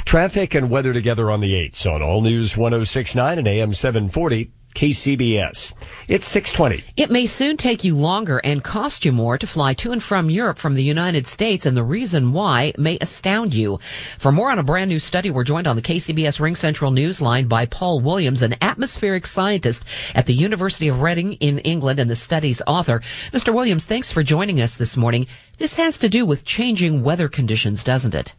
Traffic and weather together on the 8s on All News 106.9 and AM 740 KCBS. It's 6:20. It may soon take you longer and cost you more to fly to and from Europe from the United States, and the reason why may astound you. For more on a brand new study, we're joined on the KCBS Ring Central Newsline by Paul Williams, an atmospheric scientist at the University of Reading in England and the study's author. Mr. Williams, thanks for joining us this morning. This has to do with changing weather conditions, doesn't it?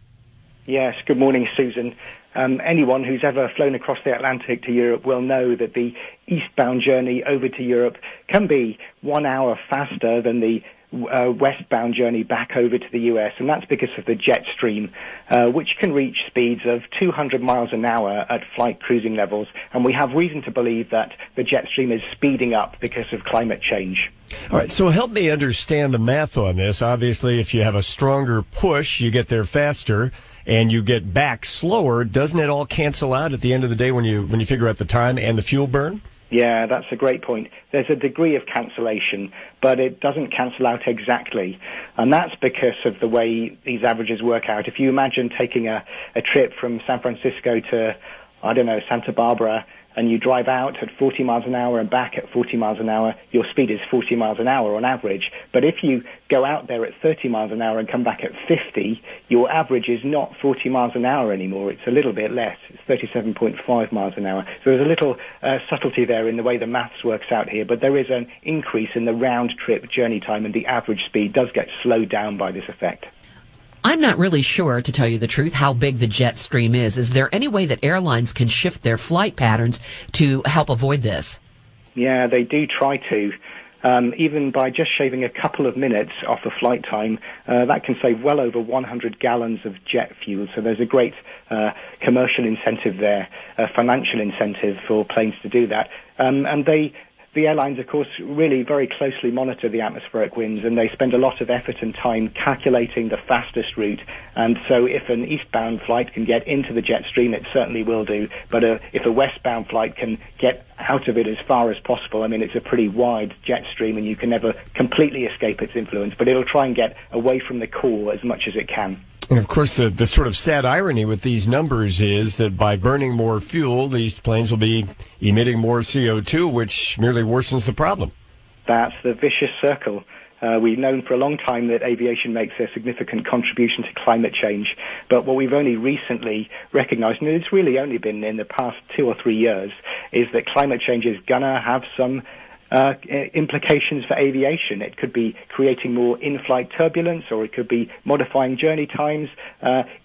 Yes, good morning, Susan. Anyone who's ever flown across the Atlantic to Europe will know that the eastbound journey over to Europe can be 1 hour faster than the westbound journey back over to the US, and that's because of the jet stream, which can reach speeds of 200 miles an hour at flight cruising levels, and we have reason to believe that the jet stream is speeding up because of climate change. All right, so help me understand the math on this. Obviously, if you have a stronger push, you get there faster, and you get back slower. Doesn't it all cancel out at the end of the day when you figure out the time and the fuel burn? Yeah, that's a great point. There's a degree of cancellation, but it doesn't cancel out exactly. And that's because of the way these averages work out. If you imagine taking a trip from San Francisco to, I don't know, Santa Barbara, and you drive out at 40 miles an hour and back at 40 miles an hour, your speed is 40 miles an hour on average. But if you go out there at 30 miles an hour and come back at 50, your average is not 40 miles an hour anymore. It's a little bit less. It's 37.5 miles an hour. So there's a little subtlety there in the way the maths works out here. But there is an increase in the round-trip journey time, and the average speed does get slowed down by this effect. I'm not really sure, to tell you the truth, how big the jet stream is. Is there any way that airlines can shift their flight patterns to help avoid this? Yeah, they do try to. Even by just shaving a couple of minutes off the flight time, that can save well over 100 gallons of jet fuel. So there's a great commercial incentive there, a financial incentive for planes to do that. And the airlines, of course, really very closely monitor the atmospheric winds, and they spend a lot of effort and time calculating the fastest route. And so if an eastbound flight can get into the jet stream, it certainly will do. But if a westbound flight can get out of it as far as possible, I mean, it's a pretty wide jet stream, and you can never completely escape its influence, but it'll try and get away from the core as much as it can. And, of course, the sort of sad irony with these numbers is that by burning more fuel, these planes will be emitting more CO2, which merely worsens the problem. That's the vicious circle. We've known for a long time that aviation makes a significant contribution to climate change, but what we've only recently recognized, and it's really only been in the past 2 or 3 years, is that climate change is going to have some implications for aviation. It could be creating more in-flight turbulence, or it could be modifying journey times.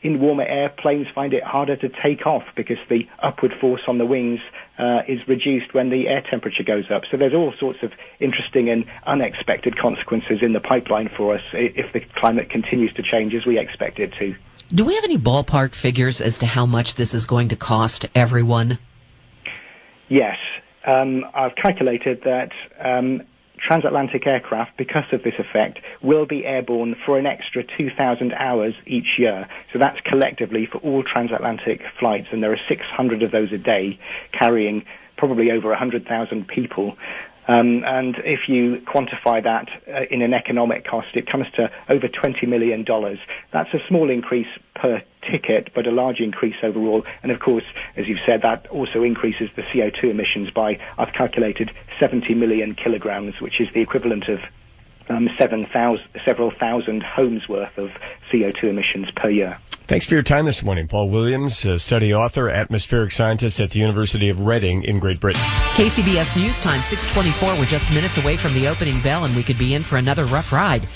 In warmer air, planes find it harder to take off because the upward force on the wings is reduced when the air temperature goes up. So there's all sorts of interesting and unexpected consequences in the pipeline for us if the climate continues to change as we expect it to. Do we have any ballpark figures as to how much this is going to cost everyone? Yes. I've calculated that transatlantic aircraft, because of this effect, will be airborne for an extra 2,000 hours each year. So that's collectively for all transatlantic flights, and there are 600 of those a day, carrying probably over 100,000 people. And if you quantify that in an economic cost, it comes to over $20 million. That's a small increase per ticket, but a large increase overall. And of course, as you've said, that also increases the CO2 emissions by, I've calculated, 70 million kilograms, which is the equivalent of several thousand homes worth of CO2 emissions per year. Thanks for your time this morning. Paul Williams, study author, atmospheric scientist at the University of Reading in Great Britain. KCBS News Time, 6:24. We're just minutes away from the opening bell, and we could be in for another rough ride.